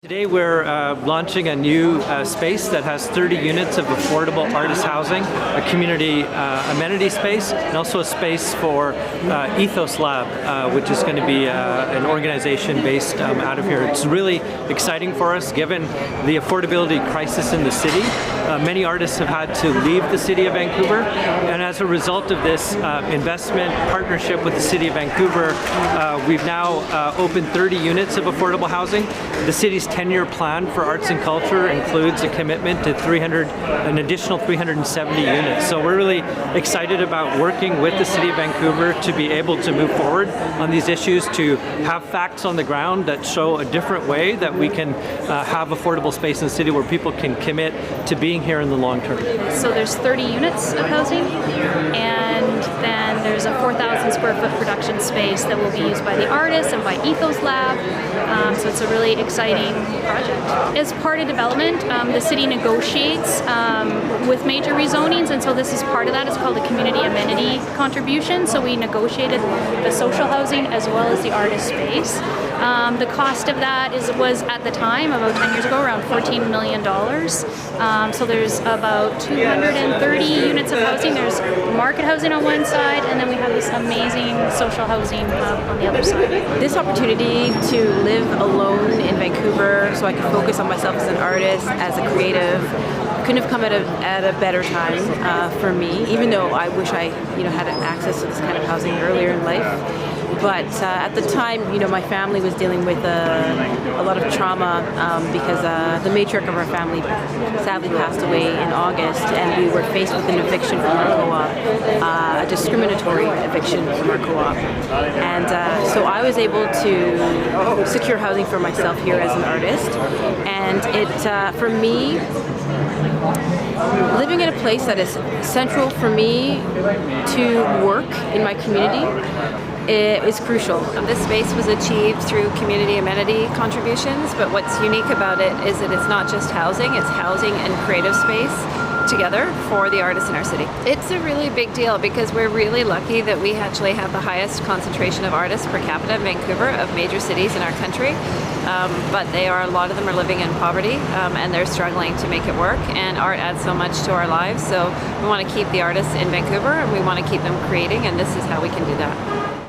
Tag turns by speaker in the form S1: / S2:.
S1: Today we're launching a new space that has 30 units of affordable artist housing, a community amenity space, and also a space for Ethos Lab, which is going to be an organization based out of here. It's really exciting for us given the affordability crisis in the city. Many artists have had to leave the city of Vancouver, and as a result of this investment partnership with the city of Vancouver, we've now opened 30 units of affordable housing. The city's 10-year plan for arts and culture includes a commitment to an additional 370 units. So we're really excited about working with the city of Vancouver to be able to move forward on these issues, to have facts on the ground that show a different way that we can have affordable space in the city where people can commit to being here in the long term.
S2: So there's 30 units of housing, and then there's a 4,000 square foot production space that will be used by the artists and by Ethos Lab. So it's a really exciting project. As part of development, the city negotiates with major rezonings, and so this is part of that. It's called a community amenity contribution. So we negotiated the social housing as well as the artist space. The cost of that was at the time, about 10 years ago, around $14 million. So there's about 230 units of housing. There's market housing on one side, and then we have this amazing social housing on the other side.
S3: This opportunity to live alone in Vancouver so I could focus on myself as an artist, as a creative, couldn't have come at a better time for me, even though I wish I had access to this kind of housing earlier in life. But at the time, my family was dealing with a lot of trauma because the matriarch of our family sadly passed away in August, and we were faced with an eviction from our co-op, a discriminatory eviction from our co-op. And so I was able to secure housing for myself here as an artist. And it, for me, living in a place that is central for me to work in my community, it is crucial.
S4: This space was achieved through community amenity contributions, but what's unique about it is that it's not just housing, it's housing and creative space together for the artists in our city. It's a really big deal because we're really lucky that we actually have the highest concentration of artists per capita in Vancouver of major cities in our country, but a lot of them are living in poverty and they're struggling to make it work, and art adds so much to our lives, so we want to keep the artists in Vancouver and we want to keep them creating, and this is how we can do that.